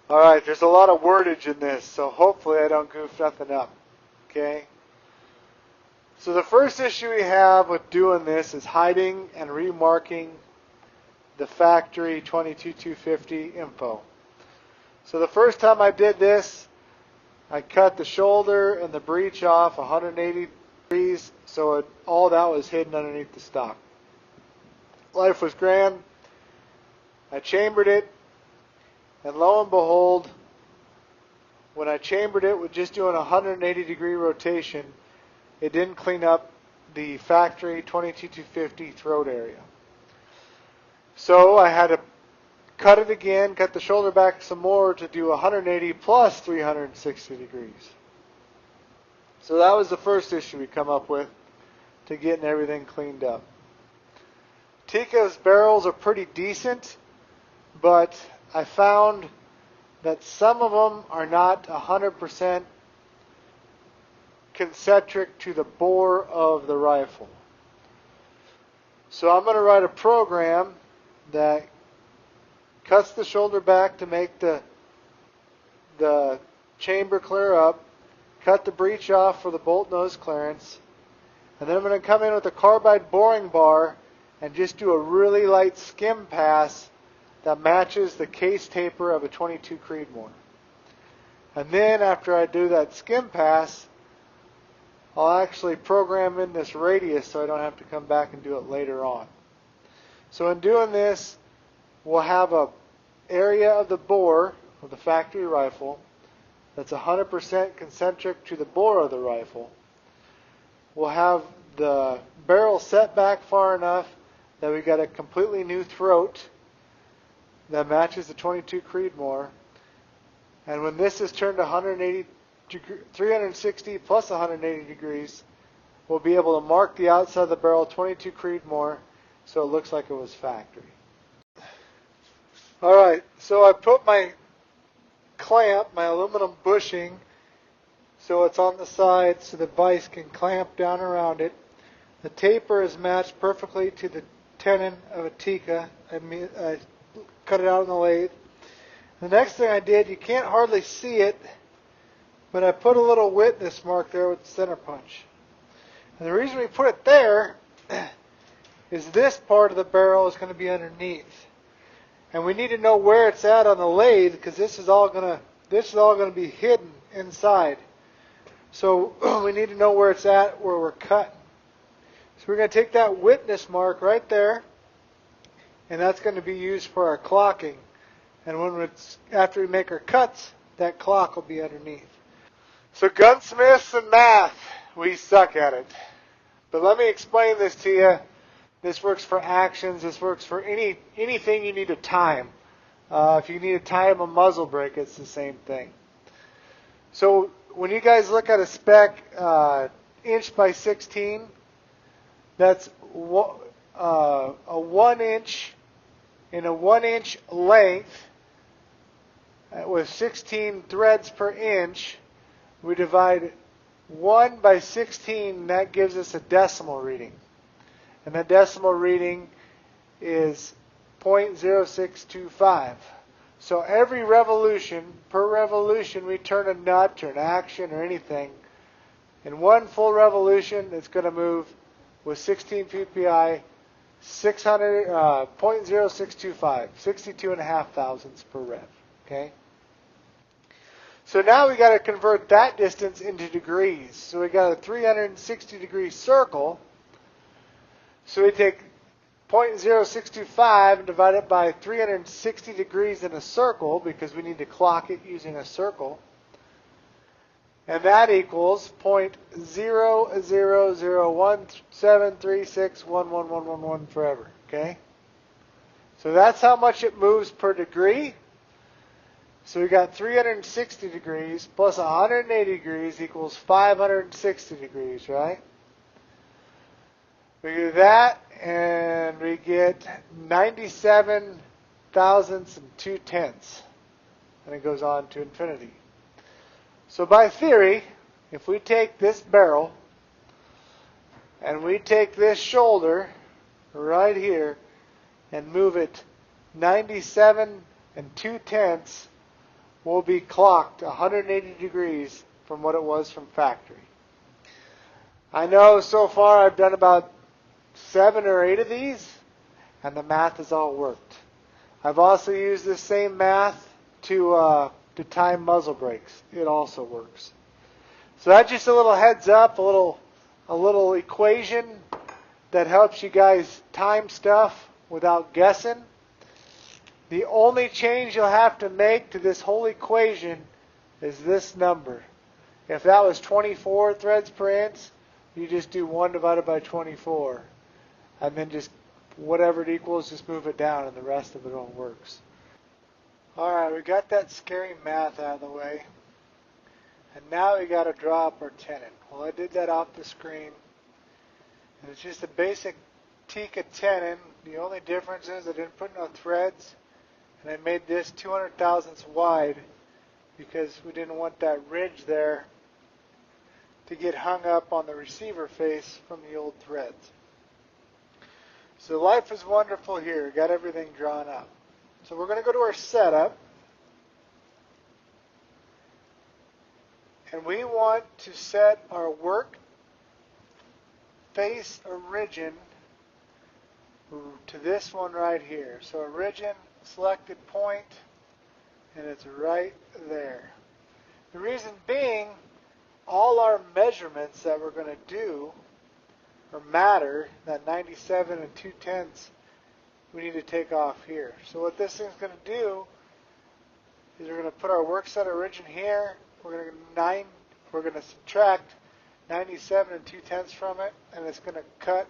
Alright, there's a lot of wordage in this, so hopefully I don't goof nothing up. Okay? So the first issue we have with doing this is hiding and remarking the factory 22250 info. So the first time I did this, I cut the shoulder and the breech off 180 degrees, so all that was hidden underneath the stock. Life was grand. I chambered it, and lo and behold, when I chambered it with just doing a 180 degree rotation, it didn't clean up the factory 22250 throat area. So I had to cut it again, cut the shoulder back some more to do 180 plus 360 degrees. So that was the first issue we come up with to getting everything cleaned up. Tikka's barrels are pretty decent, but I found that some of them are not 100% concentric to the bore of the rifle. So I'm going to write a program that cuts the shoulder back to make the chamber clear up, cut the breech off for the bolt nose clearance, and then I'm going to come in with a carbide boring bar and just do a really light skim pass that matches the case taper of a 22 Creedmoor. And then after I do that skim pass, I'll actually program in this radius so I don't have to come back and do it later on. So in doing this, we'll have a area of the bore of the factory rifle that's 100% concentric to the bore of the rifle. We'll have the barrel set back far enough that we got a completely new throat that matches the 22 Creedmoor. And when this is turned 360 plus 180 degrees, we'll be able to mark the outside of the barrel 22 Creedmoor so it looks like it was factory. Alright, so I put my clamp, my aluminum bushing, so it's on the side so the vise can clamp down around it. The taper is matched perfectly to the tenon of a Tikka. I cut it out on the lathe. The next thing I did, you can't hardly see it, but I put a little witness mark there with the center punch. And the reason we put it there is this part of the barrel is going to be underneath. And we need to know where it's at on the lathe because this is all going to be hidden inside. So we need to know where it's at where we're cutting. So we're going to take that witness mark right there, and that's going to be used for our clocking. And after we make our cuts, that clock will be underneath. So gunsmiths and math, we suck at it. But let me explain this to you. This works for actions. This works for anything you need to time. If you need to time a muzzle brake, it's the same thing. So when you guys look at a spec inch by 16, that's a 1 inch in a 1 inch length with 16 threads per inch. We divide 1 by 16, and that gives us a decimal reading. And the decimal reading is 0.0625. So every revolution, per revolution, we turn a nut or an action or anything. In one full revolution, it's going to move with 16 ppi, 0.0625, 62.5 thousandths per rev. Okay. So now we got to convert that distance into degrees. So we got a 360 degree circle. So we take 0.0625 and divide it by 360 degrees in a circle because we need to clock it using a circle. And that equals 0.000173611111 forever. Okay? So that's how much it moves per degree. So we got 360 degrees plus 180 degrees equals 560 degrees, right? We do that, and we get 97 thousandths and 2/10. And it goes on to infinity. So by theory, if we take this barrel, and we take this shoulder right here, and move it 97 2/10, will be clocked 180 degrees from what it was from factory. I know so far I've done about 7 or 8 of these, and the math has all worked. I've also used this same math to time muzzle brakes. It also works. So that's just a little heads up, a little equation that helps you guys time stuff without guessing. The only change you'll have to make to this whole equation is this number. If that was 24 threads per inch, you just do 1 divided by 24. And then just whatever it equals, just move it down and the rest of it all works. Alright, we got that scary math out of the way. And now we got to draw up our tenon. Well, I did that off the screen. And it's just a basic Tikka tenon. The only difference is I didn't put no threads. And I made this 200 thousandths wide because we didn't want that ridge there to get hung up on the receiver face from the old threads. So life is wonderful here. Got everything drawn up. So we're going to go to our setup. And we want to set our work face origin to this one right here. So origin, selected point, and it's right there. The reason being, all our measurements that we're going to do or matter, that 97 and 2/10, we need to take off here. So what this thing's going to do is we're going to put our work set origin here. We're going to subtract 97 and 2/10 from it, and it's going to cut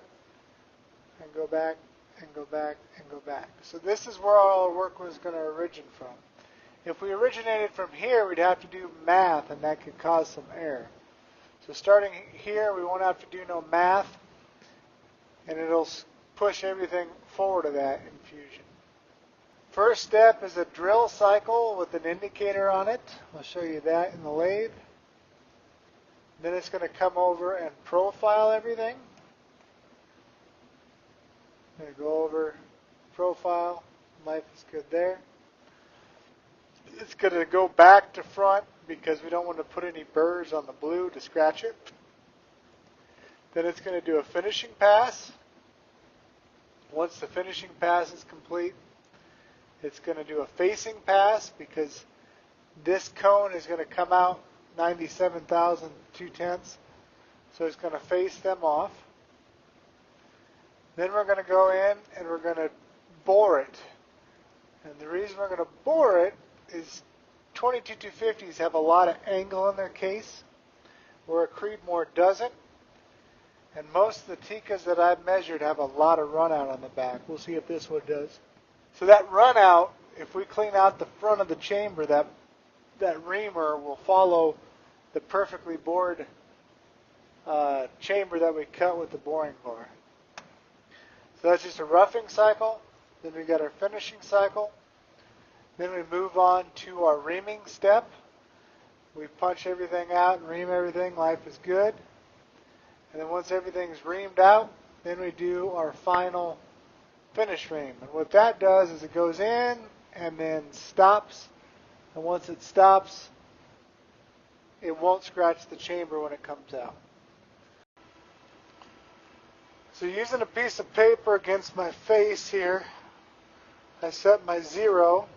and go back and go back and go back. So this is where all our work was going to origin from. If we originated from here, we'd have to do math, and that could cause some error. So starting here, we won't have to do no math, and it'll push everything forward to that in Fusion. First step is a drill cycle with an indicator on it. I'll show you that in the lathe. Then it's going to come over and profile everything. I'm going to go over profile. Life is good there. It's going to go back to front because we don't want to put any burrs on the blue to scratch it. Then it's going to do a finishing pass. Once the finishing pass is complete, it's going to do a facing pass because this cone is going to come out 97,000 2/10. So it's going to face them off. Then we're going to go in and we're going to bore it. And the reason we're going to bore it is 22-250s have a lot of angle in their case, where a Creedmoor doesn't. And most of the Tikkas that I've measured have a lot of runout on the back. We'll see if this one does. So that runout, if we clean out the front of the chamber, that reamer will follow the perfectly bored chamber that we cut with the boring bar. So that's just a roughing cycle. Then we got our finishing cycle. Then we move on to our reaming step. We punch everything out and ream everything. Life is good. And then once everything's reamed out, then we do our final finish ream. And what that does is it goes in and then stops. And once it stops, it won't scratch the chamber when it comes out. So using a piece of paper against my face here, I set my 0.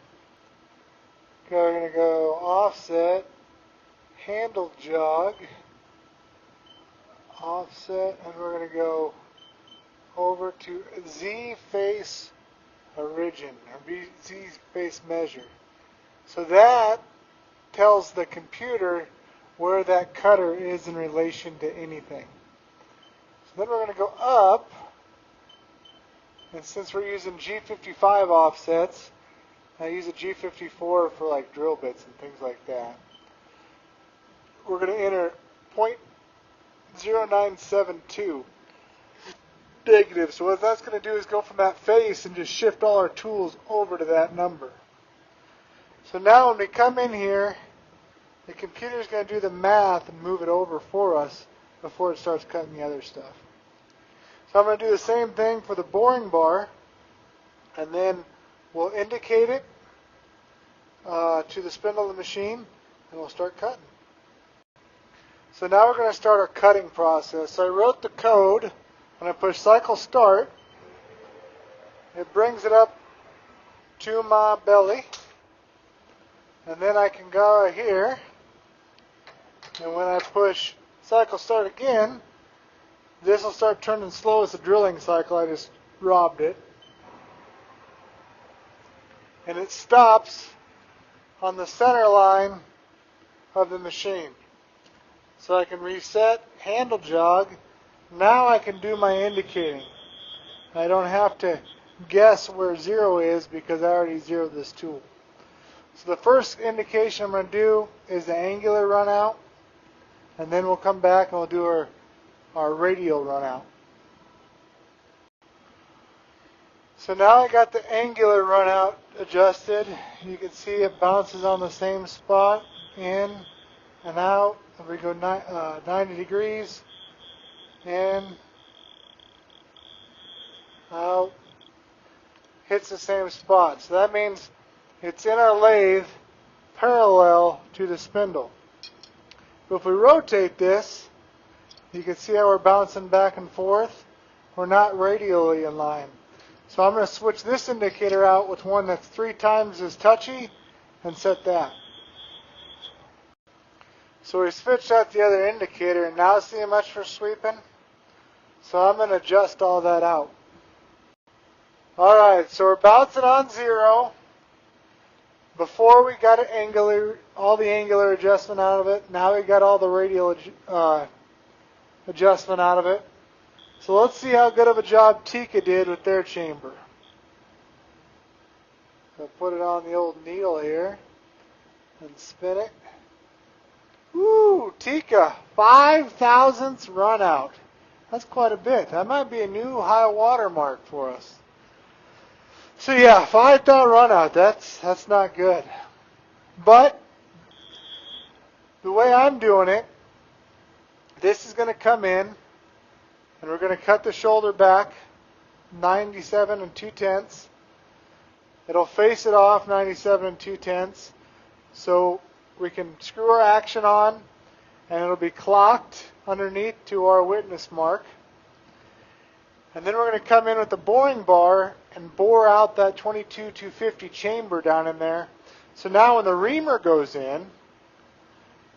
We're going to go offset, handle jog, offset, and we're going to go over to Z face origin, or Z face measure. So that tells the computer where that cutter is in relation to anything. So then we're going to go up, and since we're using G55 offsets, I use a G54 for like drill bits and things like that. We're going to enter 0.0972 negative. So what that's going to do is go from that face and just shift all our tools over to that number. So now when we come in here, the computer is going to do the math and move it over for us before it starts cutting the other stuff. So I'm going to do the same thing for the boring bar, and then we'll indicate it, to the spindle of the machine, and we'll start cutting. So now we're going to start our cutting process. So I wrote the code, and I push cycle start. It brings it up to my belly, and then I can go here, and when I push cycle start again, this will start turning slow as a drilling cycle. I just robbed it. And it stops on the center line of the machine. So I can reset, handle jog. Now I can do my indicating. I don't have to guess where 0 is because I already zeroed this tool. So the first indication I'm going to do is the angular runout, and then we'll come back and we'll do our radial runout. So now I got the angular runout adjusted. You can see it bounces on the same spot, in and out. If we go 90 degrees, in, out, hits the same spot. So that means it's in our lathe parallel to the spindle. But if we rotate this, you can see how we're bouncing back and forth. We're not radially in line. So I'm going to switch this indicator out with one that's 3 times as touchy and set that. So we switched out the other indicator, and now see how much we're sweeping? So I'm going to adjust all that out. Alright, so we're bouncing on 0. Before we got all the angular adjustment out of it. Now we got all the radial adjustment out of it. So let's see how good of a job Tikka did with their chamber. So put it on the old needle here and spin it. Woo, Tikka, 5 thousandths run out. That's quite a bit. That might be a new high water mark for us. So yeah, 5 thou run out. That's not good. But the way I'm doing it, this is going to come in, and we're going to cut the shoulder back 97 2/10. It'll face it off 97 2/10. So we can screw our action on, and it'll be clocked underneath to our witness mark. And then we're going to come in with the boring bar and bore out that 22-250 chamber down in there. So now when the reamer goes in,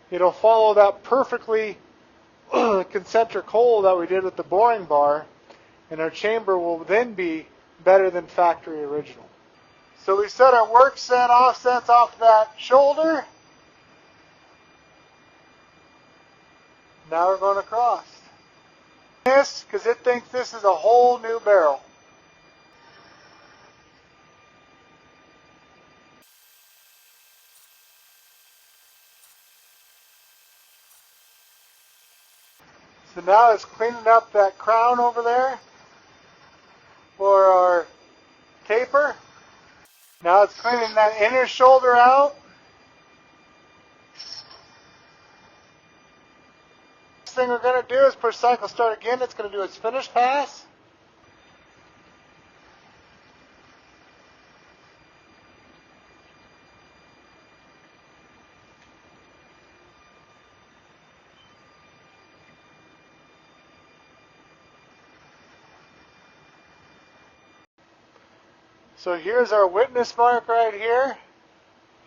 it'll follow that perfectly concentric hole that we did with the boring bar, and our chamber will then be better than factory original. So we set our work set offsets off that shoulder. Now we're going across. This, because it thinks this is a whole new barrel. So now it's cleaning up that crown over there for our taper. Now it's cleaning that inner shoulder out. Next thing we're going to do is push cycle start again. It's going to do its finish pass. So here's our witness mark right here.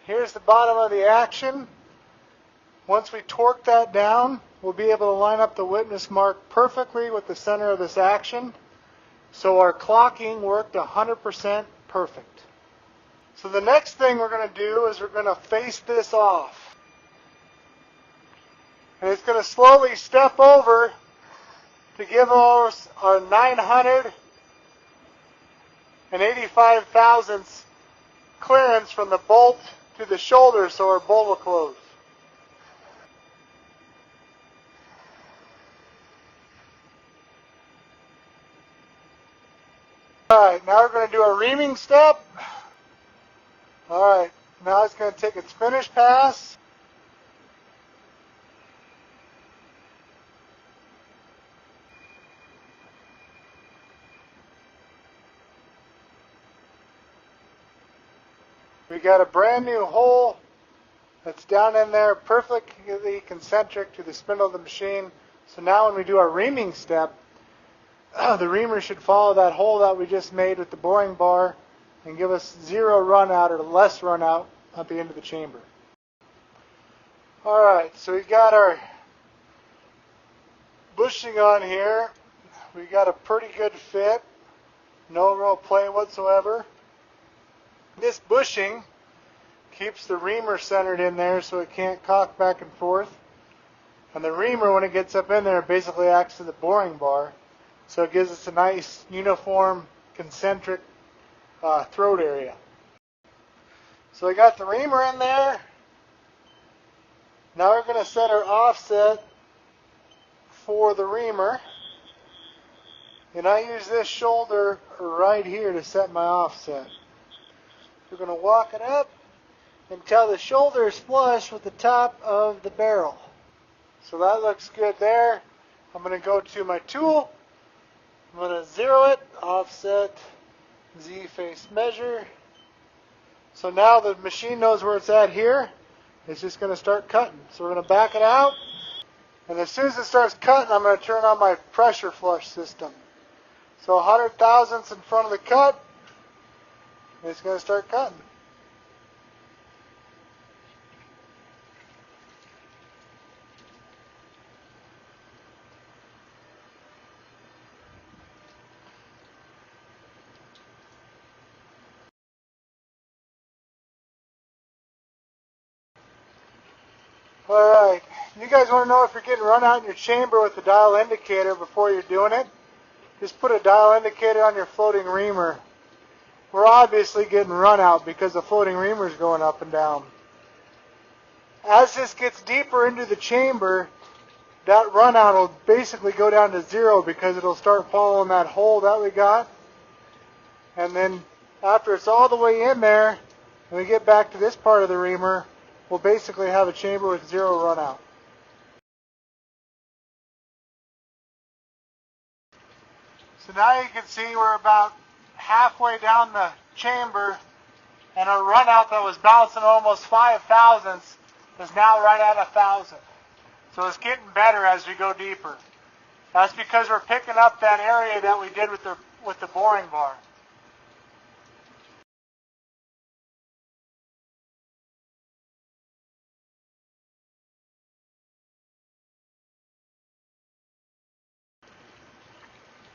Here's the bottom of the action. Once we torque that down, we'll be able to line up the witness mark perfectly with the center of this action. So our clocking worked 100% perfect. So the next thing we're going to do is we're going to face this off. And it's going to slowly step over to give us our 985 thousandths clearance from the bolt to the shoulder, so our bolt will close. Alright, now we're going to do a reaming step. Alright, now it's going to take its finish pass. We got a brand new hole that's down in there, perfectly concentric to the spindle of the machine. So now when we do our reaming step, the reamer should follow that hole that we just made with the boring bar and give us 0 runout or less runout at the end of the chamber. Alright, so we got our bushing on here. We got a pretty good fit. No real play whatsoever. This bushing keeps the reamer centered in there so it can't cock back and forth. And the reamer, when it gets up in there, basically acts as a boring bar. So it gives us a nice, uniform, concentric throat area. So we got the reamer in there. Now we're going to set our offset for the reamer. And I use this shoulder right here to set my offset. We're going to walk it up until the shoulder is flush with the top of the barrel. So that looks good there. I'm going to go to my tool. I'm going to 0 it, offset, Z face measure. So now the machine knows where it's at here. It's just going to start cutting. So we're going to back it out. And as soon as it starts cutting, I'm going to turn on my pressure flush system. So 100 thousandths in front of the cut. And it's going to start cutting. Alright, you guys want to know if you're getting run out in your chamber with the dial indicator before you're doing it? Just put a dial indicator on your floating reamer. We're obviously getting run out because the floating reamer is going up and down. As this gets deeper into the chamber, that run out will basically go down to 0 because it'll start following that hole that we got. And then after it's all the way in there, when we get back to this part of the reamer, we'll basically have a chamber with 0 runout. So now you can see we're about halfway down the chamber, and our runout that was bouncing almost 5 thousandths is now right at 1,000. So it's getting better as we go deeper. That's because we're picking up that area that we did with the boring bar.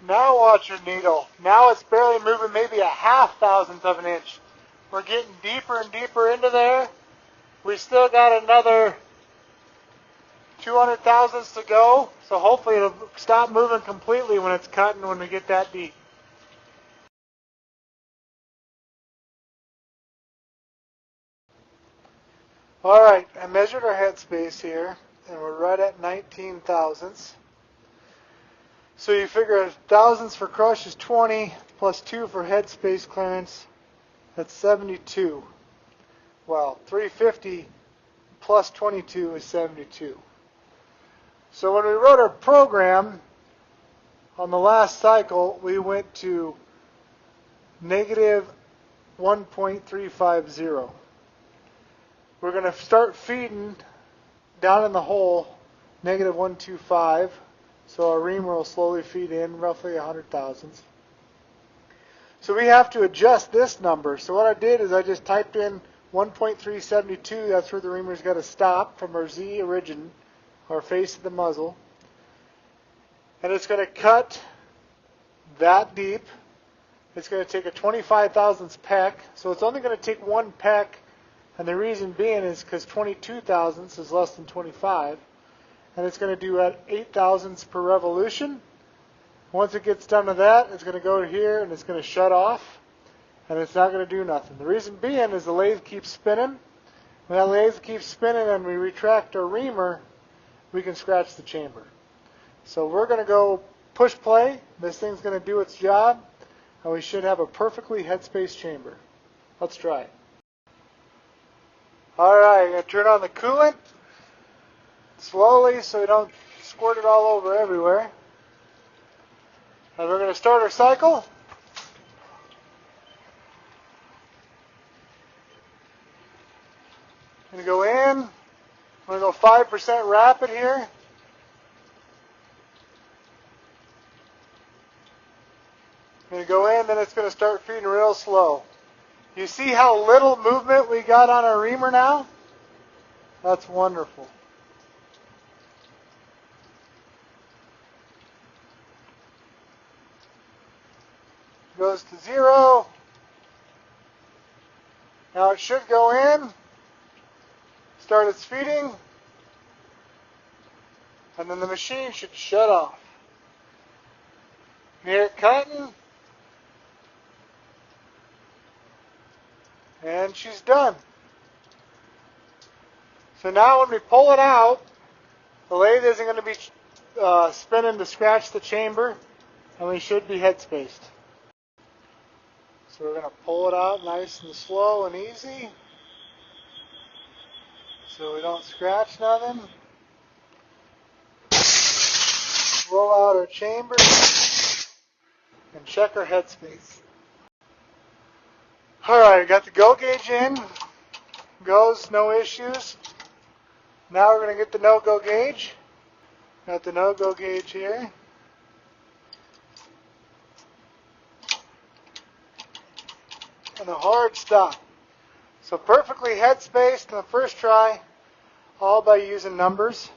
Now watch your needle. Now it's barely moving maybe a 1/2 thousandth of an inch. We're getting deeper and deeper into there. We still got another 200 thousandths to go. So hopefully it'll stop moving completely when it's cutting when we get that deep. Alright, I measured our headspace here, and we're right at 19 thousandths. So you figure thousandths for crush is 20, plus 2 for headspace clearance, that's 72. Well, 350 plus 22 is 72. So when we wrote our program, on the last cycle, we went to negative 1.350. We're going to start feeding down in the hole negative 125. So our reamer will slowly feed in roughly 100 thousandths. So we have to adjust this number. So what I did is I just typed in 1.372. That's where the reamer's got to stop from our Z origin, our face of the muzzle. And it's going to cut that deep. It's going to take a 25 thousandths peck. So it's only going to take 1 peck. And the reason being is because 22 thousandths is less than 25. And it's going to do at 8 thousandths per revolution. Once it gets done to that, it's going to go here and it's going to shut off. And it's not going to do nothing. The reason being is the lathe keeps spinning. When that lathe keeps spinning and we retract our reamer, we can scratch the chamber. So we're going to go push play. This thing's going to do its job. And we should have a perfectly headspace chamber. Let's try it. Alright, I'm going to turn on the coolant slowly so we don't squirt it all over everywhere. And we're going to start our cycle. going to go in. I'm going to go 5% rapid here. I'm going to go in, then it's going to start feeding real slow. You see how little movement we got on our reamer now? That's wonderful. Goes to 0. Now it should go in, start its feeding, and then the machine should shut off. Hear it cutting, and she's done. So now when we pull it out, the lathe isn't going to be spinning to scratch the chamber, and we should be head spaced. So we're going to pull it out nice and slow and easy so we don't scratch nothing. Roll out our chamber and check our head space. Alright, got the go gauge in. Goes, no issues. Now we're going to get the no-go gauge. Got the no-go gauge here. And a hard stop. So perfectly head spaced in the first try, all by using numbers.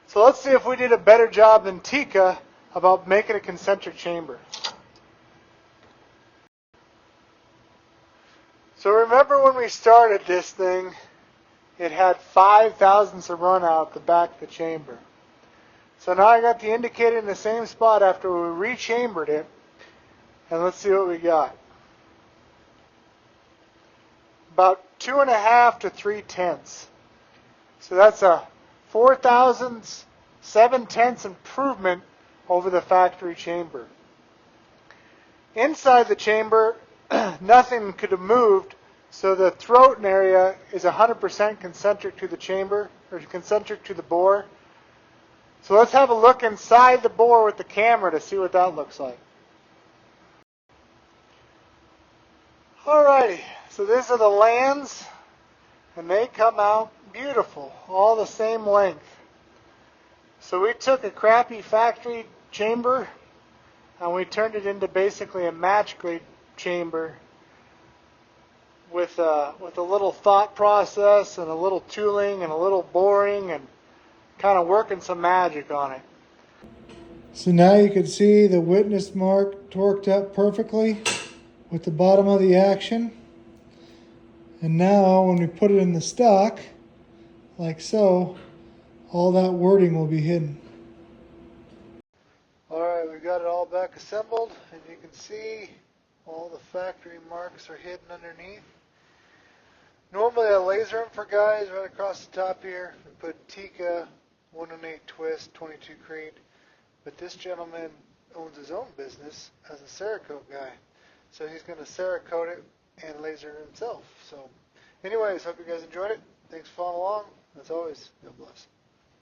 So let's see if we did a better job than Tikka about making a concentric chamber. So remember when we started this thing, it had 5 thousandths of runout at the back of the chamber. So now I got the indicator in the same spot after we rechambered it, and let's see what we got. About 2.5 to 3/10. So that's a 4 thousandths, 7/10 improvement over the factory chamber. Inside the chamber, nothing could have moved, so the throat area is 100% concentric to the chamber, or concentric to the bore. So let's have a look inside the bore with the camera to see what that looks like. Alrighty, so these are the lands, and they come out beautiful, all the same length. So we took a crappy factory chamber, and we turned it into basically a match grade chamber with a little thought process and a little tooling and a little boring and kind of working some magic on it. So now you can see the witness mark torqued up perfectly with the bottom of the action. And now when we put it in the stock, like so, all that wording will be hidden. Alright, we've got it all back assembled, and you can see all the factory marks are hidden underneath. Normally I laser them for guys right across the top here. We put Tikka, 118 twist, 22 Creed. But this gentleman owns his own business as a Cerakote guy. So he's going to Cerakote it and laser it himself. So anyways, hope you guys enjoyed it. Thanks for following along. As always, God bless.